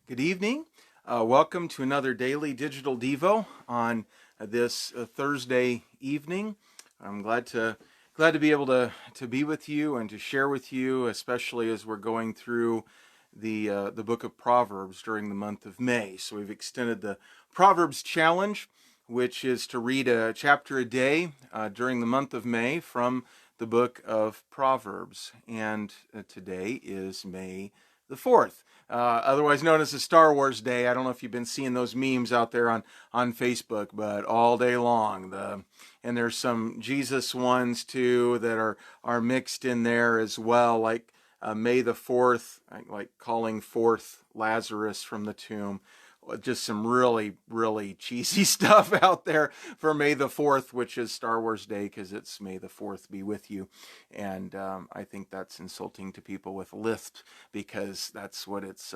Good evening. Welcome to another daily digital Devo on this Thursday evening. I'm glad to be able to be with you and to share with you, especially as we're going through the book of Proverbs during the month of May. So we've extended the Proverbs challenge, which is to read a chapter a day during the month of May from the book of Proverbs. And today is May the 4th, otherwise known as the Star Wars Day. I don't know if you've been seeing those memes out there on Facebook, but all day long. And there's some Jesus ones too that are mixed in there as well, like May the 4th, like calling forth Lazarus from the tomb. Just some really, really cheesy stuff out there for May the 4th, which is Star Wars Day, because it's May the 4th be with you. And I think that's insulting to people with lisp, because that's what it's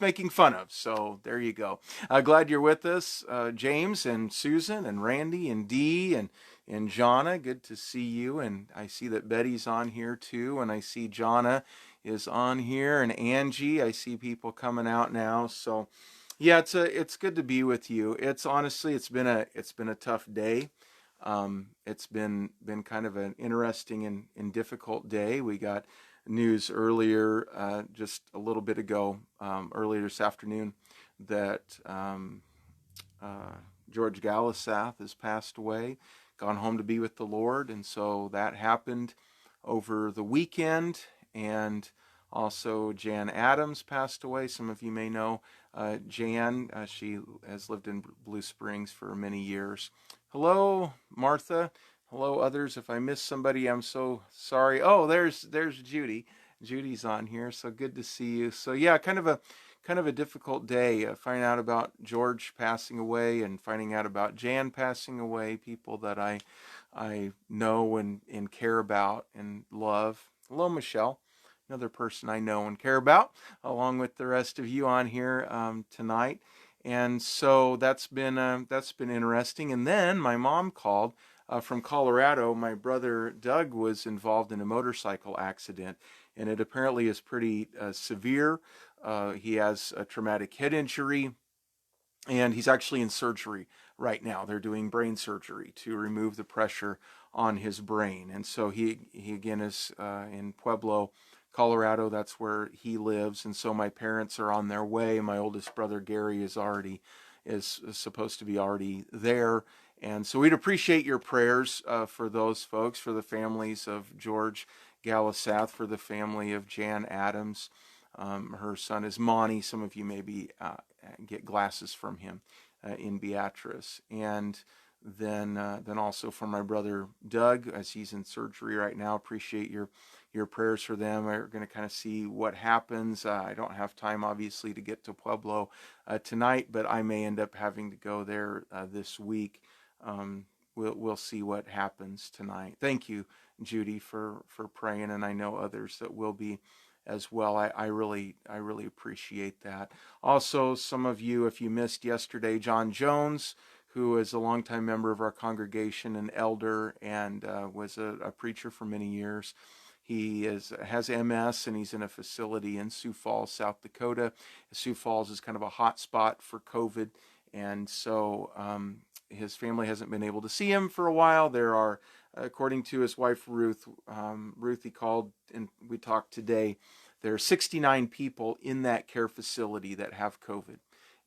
making fun of. So there you go. Glad you're with us, James and Susan and Randy and Dee and Jonna. Good to see you. And I see that Betty's on here too. And I see Jonna is on here, and Angie. I see people coming out now. So yeah, it's good to be with you. It's been a tough day. It's been kind of an interesting and difficult day. We got news earlier, just a little bit ago, earlier this afternoon, that George Galisath has passed away, gone home to be with the Lord, and so that happened over the weekend. And also, Jan Adams passed away. Some of you may know Jan. She has lived in Blue Springs for many years. Hello, Martha. Hello, others. If I missed somebody, I'm so sorry. Oh, there's Judy. Judy's on here, so good to see you. So yeah, kind of a difficult day. Finding out about George passing away and finding out about Jan passing away. People that I know and care about and love. Hello, Michelle. Another person I know and care about, along with the rest of you on here tonight. And so that's been interesting. And then my mom called from Colorado. My brother Doug was involved in a motorcycle accident, and it apparently is pretty severe. He has a traumatic head injury, and he's actually in surgery right now. They're doing brain surgery to remove the pressure on his brain. And so he again is in Pueblo, Colorado. That's where he lives. And so my parents are on their way. My oldest brother Gary is supposed to be already there. And so we'd appreciate your prayers for those folks, for the families of George Galisath, for the family of Jan Adams. Her son is Monty. Some of you maybe get glasses from him in Beatrice. And then also for my brother Doug, as he's in surgery right now. Appreciate your prayers for them. We're going to kind of see what happens. I don't have time, obviously, to get to Pueblo tonight, but I may end up having to go there this week. We'll see what happens tonight. Thank you, Judy, for praying, and I know others that will be as well. I really appreciate that. Also, some of you, if you missed yesterday, John Jones, who is a longtime member of our congregation, an elder, and was a preacher for many years. He has MS, and he's in a facility in Sioux Falls, South Dakota. Sioux Falls is kind of a hot spot for COVID, and so his family hasn't been able to see him for a while. There are, according to his wife Ruth, he called and we talked today. There are 69 people in that care facility that have COVID.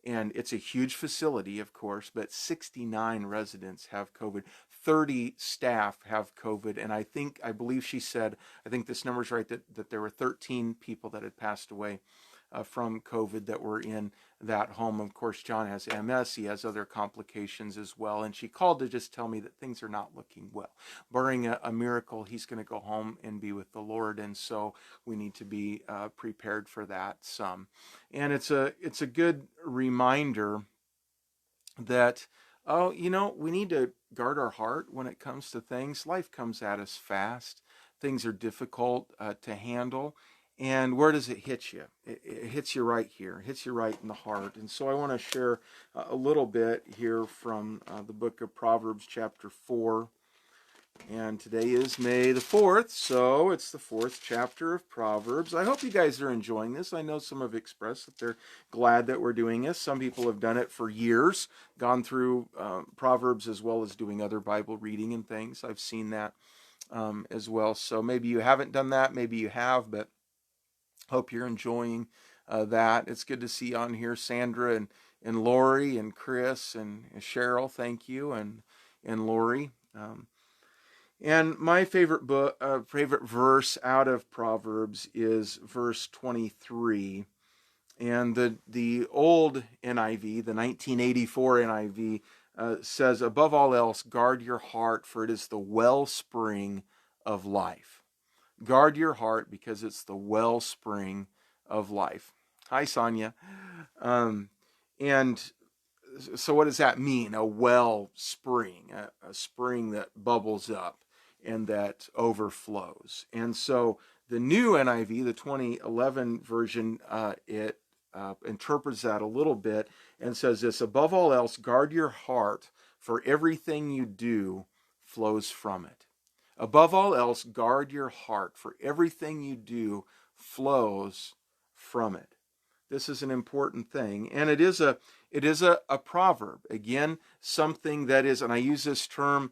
And it's a huge facility, of course, but 69 residents have COVID. 30 staff have COVID. And I believe she said, I think this number's right, that there were 13 people that had passed away from COVID that were in that home. Of course, John has MS. He has other complications as well. And she called to just tell me that things are not looking well. Barring a miracle, he's going to go home and be with the Lord. And so we need to be prepared for that some. And it's a good reminder that, we need to guard our heart when it comes to things. Life comes at us fast. Things are difficult to handle. And where does it hit you? It hits you right here. It hits you right in the heart. And so I want to share a little bit here from the book of Proverbs, chapter 4. And today is May the 4th, so it's the 4th chapter of Proverbs. I hope you guys are enjoying this. I know some have expressed that they're glad that we're doing this. Some people have done it for years, gone through Proverbs as well as doing other Bible reading and things. I've seen that as well. So maybe you haven't done that, maybe you have, but hope you're enjoying that. It's good to see on here Sandra and Lori and Chris and Cheryl. Thank you, and Lori. And my favorite verse out of Proverbs is verse 23. And the old NIV, the 1984 NIV, says, above all else, guard your heart, for it is the wellspring of life. Guard your heart because it's the wellspring of life. Hi, Sonia. And so what does that mean? A well spring, a spring that bubbles up and that overflows. And so the new NIV, the 2011 version, it interprets that a little bit and says this: above all else, guard your heart, for everything you do flows from it. Above all else, guard your heart, for everything you do flows from it. This is an important thing, and it is a proverb. Again, something that is, and I use this term.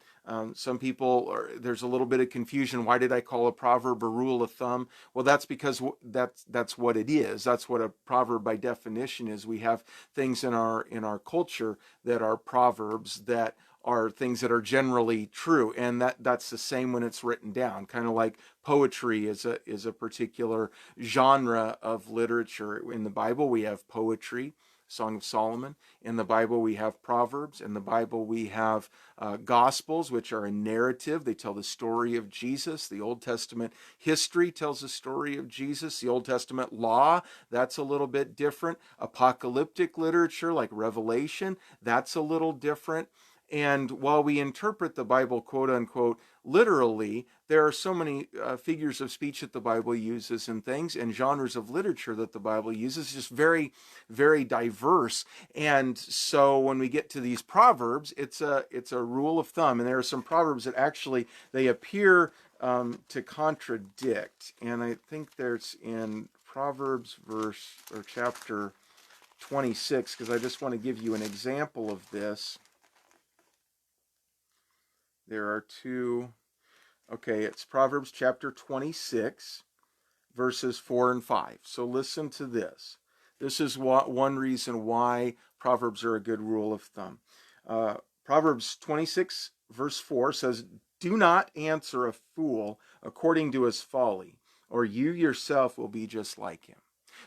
Some people, there's a little bit of confusion. Why did I call a proverb a rule of thumb? Well, that's because that's what it is. That's what a proverb by definition is. We have things in our culture that are proverbs that are things that are generally true, and that's the same when it's written down. Kind of like poetry is a particular genre of literature. In the Bible, we have poetry, Song of Solomon. In the Bible, we have Proverbs. In the Bible, we have Gospels, which are a narrative. They tell the story of Jesus. The Old Testament history tells the story of Jesus. The Old Testament law, that's a little bit different. Apocalyptic literature, like Revelation, that's a little different. And while we interpret the Bible, quote unquote, literally, there are so many figures of speech that the Bible uses and things, and genres of literature that the Bible uses, just very, very diverse. And so when we get to these proverbs, it's a rule of thumb. And there are some proverbs that actually they appear to contradict. And I think there's in Proverbs verse or chapter 26, because I just want to give you an example of this. There are two. Okay, it's Proverbs chapter 26, verses 4 and 5. So listen to this. This is one reason why Proverbs are a good rule of thumb. Proverbs 26, verse 4 says, do not answer a fool according to his folly, or you yourself will be just like him.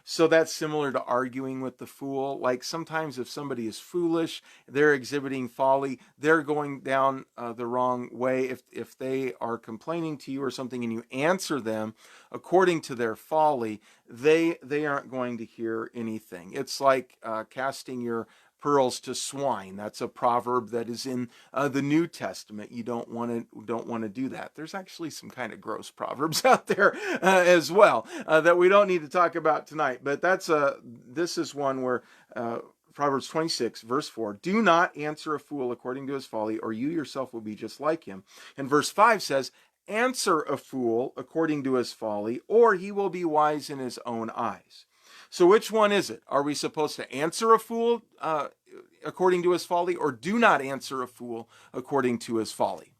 So that's similar to arguing with the fool. Like sometimes if somebody is foolish, they're exhibiting folly, they're going down the wrong way. If they are complaining to you or something and you answer them according to their folly, they aren't going to hear anything. It's like casting your pearls to swine. That's a proverb that is in the New Testament. You don't want to do that. There's actually some kind of gross proverbs out there as well that we don't need to talk about tonight. But this is one where Proverbs 26, verse 4, do not answer a fool according to his folly, or you yourself will be just like him. And verse 5 says, answer a fool according to his folly, or he will be wise in his own eyes. So which one is it? Are we supposed to answer a fool according to his folly, or do not answer a fool according to his folly?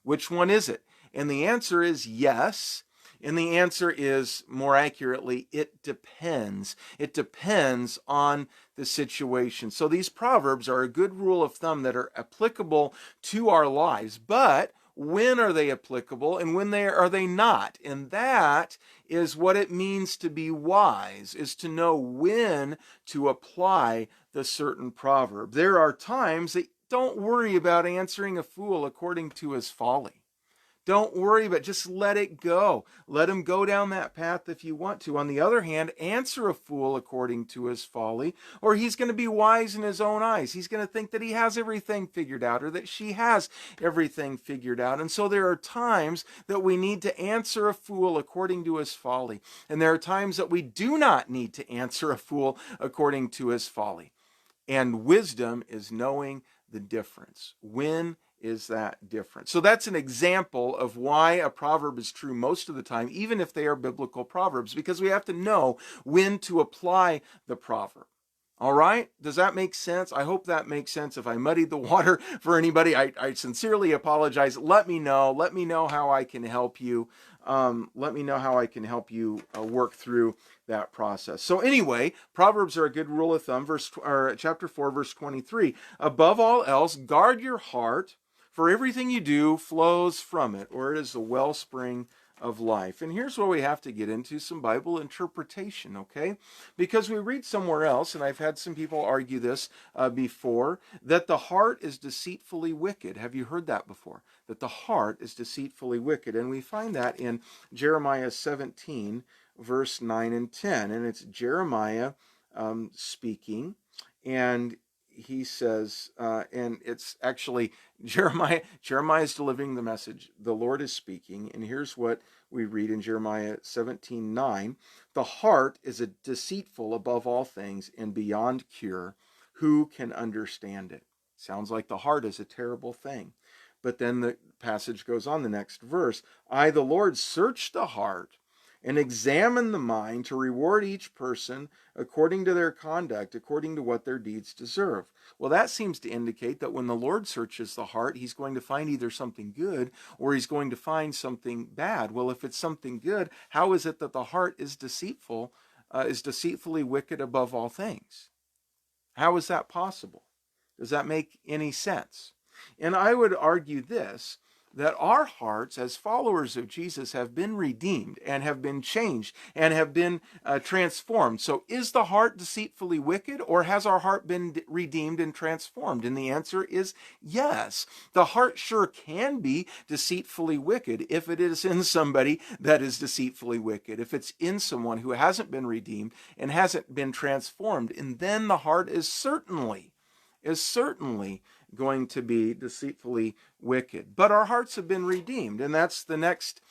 Which one is it? And the answer is yes. And the answer is, more accurately, it depends. It depends on the situation. So these proverbs are a good rule of thumb that are applicable to our lives, but when are they applicable and when are they not? And that is what it means to be wise, is to know when to apply the certain proverb. There are times that don't worry about answering a fool according to his folly. Don't worry about it. Just let it go. Let him go down that path if you want to. On the other hand, answer a fool according to his folly, or he's going to be wise in his own eyes. He's going to think that he has everything figured out, or that she has everything figured out. And so there are times that we need to answer a fool according to his folly. And there are times that we do not need to answer a fool according to his folly. And wisdom is knowing the difference. When is that different? So that's an example of why a proverb is true most of the time, even if they are biblical proverbs, because we have to know when to apply the proverb. All right? Does that make sense? I hope that makes sense. If I muddied the water for anybody, I sincerely apologize. Let me know. Let me know how I can help you. Let me know how I can help you work through that process. So anyway, Proverbs are a good rule of thumb. Chapter 4, verse 23. Above all else, guard your heart, for everything you do flows from it, or it is the wellspring of life. And here's where we have to get into some Bible interpretation, okay? Because we read somewhere else, and I've had some people argue this before, that the heart is deceitfully wicked. Have you heard that before? That the heart is deceitfully wicked. And we find that in Jeremiah 17, verse 9 and 10. And it's Jeremiah speaking, and he says, and it's actually Jeremiah is delivering the message. The Lord is speaking, and here's what we read in Jeremiah 17:9. The heart is a deceitful above all things and beyond cure. Who can understand it? Sounds like the heart is a terrible thing. But then the passage goes on, the next verse. I, the Lord, search the heart and examine the mind to reward each person according to their conduct, according to what their deeds deserve. Well, that seems to indicate that when the Lord searches the heart, he's going to find either something good or he's going to find something bad. Well, if it's something good, how is it that the heart is deceitful, is deceitfully wicked above all things? How is that possible? Does that make any sense? And I would argue this, that our hearts as followers of Jesus have been redeemed and have been changed and have been transformed. So is the heart deceitfully wicked, or has our heart been redeemed and transformed? And the answer is yes. The heart sure can be deceitfully wicked if it is in somebody that is deceitfully wicked, if it's in someone who hasn't been redeemed and hasn't been transformed. And then the heart is certainly going to be deceitfully wicked. But our hearts have been redeemed, and that's the next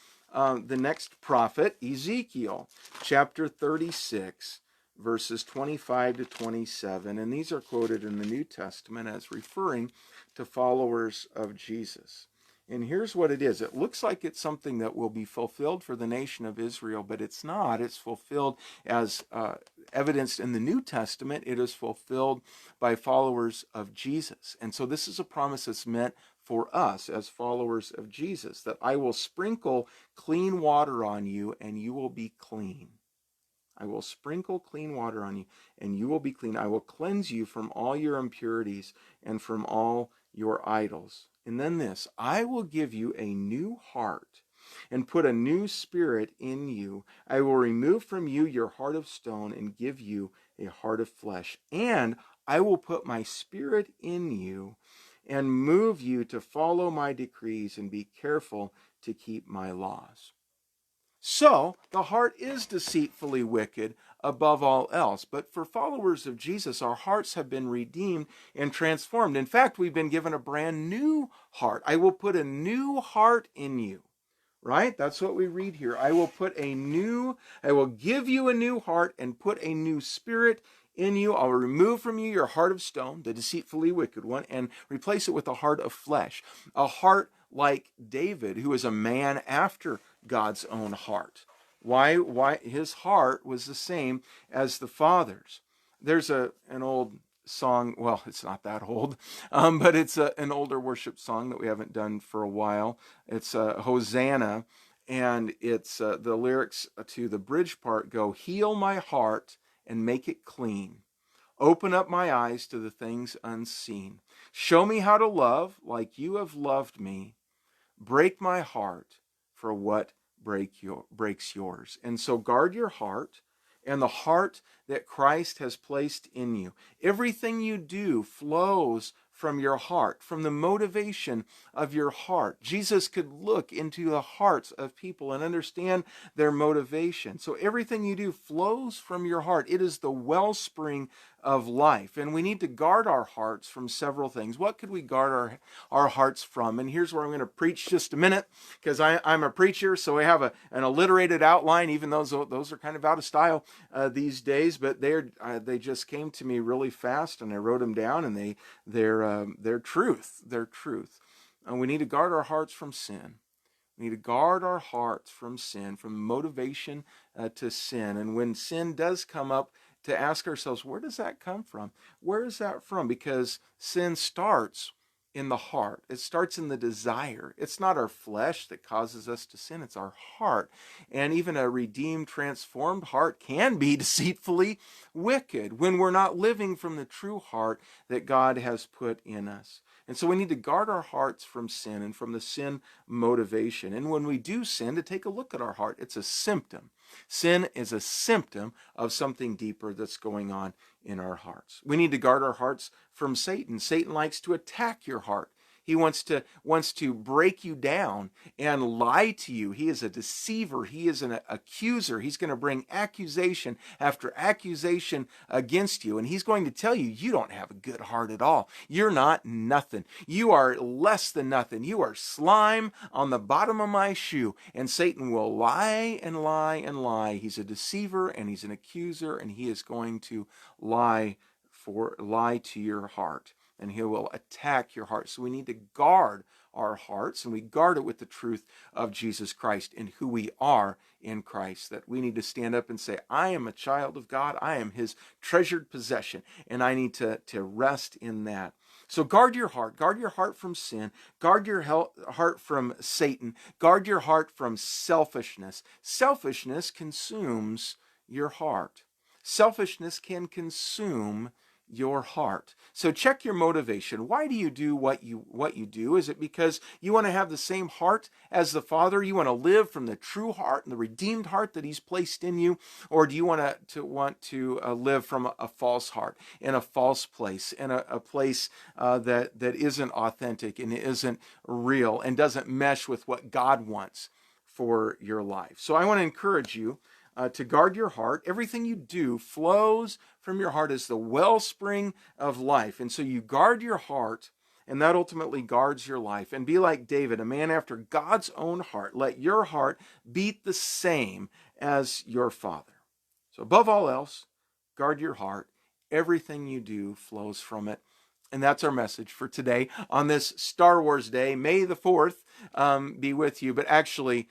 prophet, Ezekiel, chapter 36, verses 25 to 27, and these are quoted in the New Testament as referring to followers of Jesus. And here's what it is. It looks like it's something that will be fulfilled for the nation of Israel, but it's not. It's fulfilled as evidenced in the New Testament. It is fulfilled by followers of Jesus. And so this is a promise that's meant for us as followers of Jesus, that I will sprinkle clean water on you and you will be clean. I will sprinkle clean water on you and you will be clean. I will cleanse you from all your impurities and from all your idols. And then this, I will give you a new heart and put a new spirit in you. I will remove from you your heart of stone and give you a heart of flesh. And I will put my spirit in you and move you to follow my decrees and be careful to keep my laws. So, the heart is deceitfully wicked above all else. But for followers of Jesus, our hearts have been redeemed and transformed. In fact, we've been given a brand new heart. I will put a new heart in you. Right? That's what we read here. I will give you a new heart and put a new spirit in you. I'll remove from you your heart of stone, the deceitfully wicked one, and replace it with a heart of flesh. A heart like David, who is a man after God's own heart. Why? His heart was the same as the Father's. There's an old song, well, it's not that old, but it's an older worship song that we haven't done for a while. It's Hosanna, and it's the lyrics to the bridge part go, heal my heart and make it clean. Open up my eyes to the things unseen. Show me how to love like you have loved me. Break my heart for what breaks yours. And so guard your heart and the heart that Christ has placed in you. Everything you do flows from your heart, from the motivation of your heart. Jesus could look into the hearts of people and understand their motivation. So everything you do flows from your heart. It is the wellspring of life. And we need to guard our hearts from several things. What could we guard our hearts from? And here's where I'm going to preach just a minute, because I'm a preacher, so I have an alliterated outline, even though those are kind of out of style these days, but they just came to me really fast, and I wrote them down, and they're truth. They're truth. we need to guard our hearts from sin. We need to guard our hearts from sin, from motivation to sin. And when sin does come up, to ask ourselves, where does that come from? Where is that from? Because sin starts in the heart. It starts in the desire. It's not our flesh that causes us to sin, it's our heart. And even a redeemed, transformed heart can be deceitfully wicked when we're not living from the true heart that God has put in us. And so we need to guard our hearts from sin and from the sin motivation. And when we do sin, to take a look at our heart. It's a symptom. Sin is a symptom of something deeper that's going on in our hearts. We need to guard our hearts from Satan. Satan likes to attack your heart. He wants to break you down and lie to you. He is a deceiver. He is an accuser. He's going to bring accusation after accusation against you. And he's going to tell you, you don't have a good heart at all. You're not nothing. You are less than nothing. You are slime on the bottom of my shoe. And Satan will lie and lie and lie. He's a deceiver and he's an accuser, and he is going to lie to your heart. And he will attack your heart. So we need to guard our hearts, and we guard it with the truth of Jesus Christ and who we are in Christ. That we need to stand up and say, I am a child of God. I am his treasured possession, and I need to rest in that. So guard your heart. Guard your heart from sin. Guard your heart from Satan. Guard your heart from selfishness. Selfishness consumes your heart. Selfishness can consume your heart. So check your motivation. Why do you do what you do? Is it because you want to have the same heart as the Father? You want to live from the true heart and the redeemed heart that he's placed in you? Or do you want to live from a false heart, in a false place, in a place that isn't authentic and isn't real and doesn't mesh with what God wants for your life? So I want to encourage you to guard your heart. Everything you do flows from your heart as the wellspring of life. And so you guard your heart, and that ultimately guards your life. And be like David, a man after God's own heart. Let your heart beat the same as your Father. So above all else, guard your heart. Everything you do flows from it. And that's our message for today on this Star Wars Day. May the 4th be with you, but actually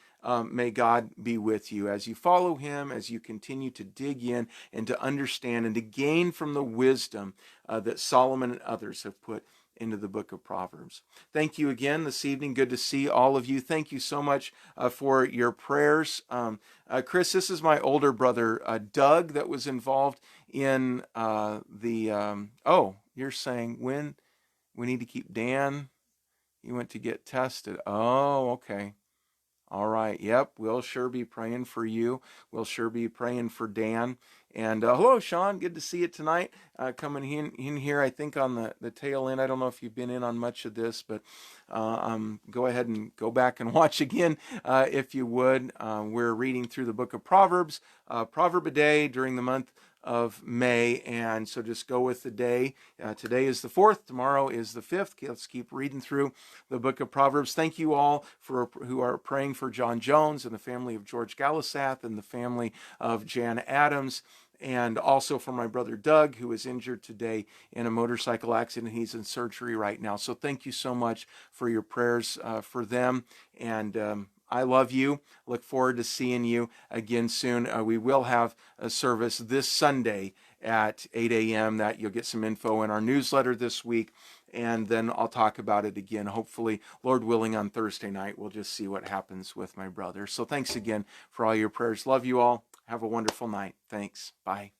may God be with you as you follow him, as you continue to dig in and to understand and to gain from the wisdom that Solomon and others have put into the book of Proverbs. Thank you again this evening. Good to see all of you. Thank you so much for your prayers. Chris, this is my older brother, Doug, that was involved in you're saying when we need to keep Dan. He went to get tested. Oh, okay. All right. Yep. We'll sure be praying for you. We'll sure be praying for Dan. And hello, Sean. Good to see you tonight. Coming in here, I think on the tail end. I don't know if you've been in on much of this, but go ahead and go back and watch again if you would. We're reading through the book of Proverbs, proverb a day during the month of May, and so just go with the day. Today is the 4th, tomorrow is the 5th. Let's keep reading through the book of Proverbs. Thank you all who are praying for John Jones and the family of George Galisath and the family of Jan Adams, and also for my brother Doug, who is injured today in a motorcycle accident. He's in surgery right now. So thank you so much for your prayers for them, and I love you. Look forward to seeing you again soon. We will have a service this Sunday at 8 a.m. that you'll get some info in our newsletter this week, and then I'll talk about it again, hopefully, Lord willing, on Thursday night. We'll just see what happens with my brother. So thanks again for all your prayers. Love you all. Have a wonderful night. Thanks. Bye.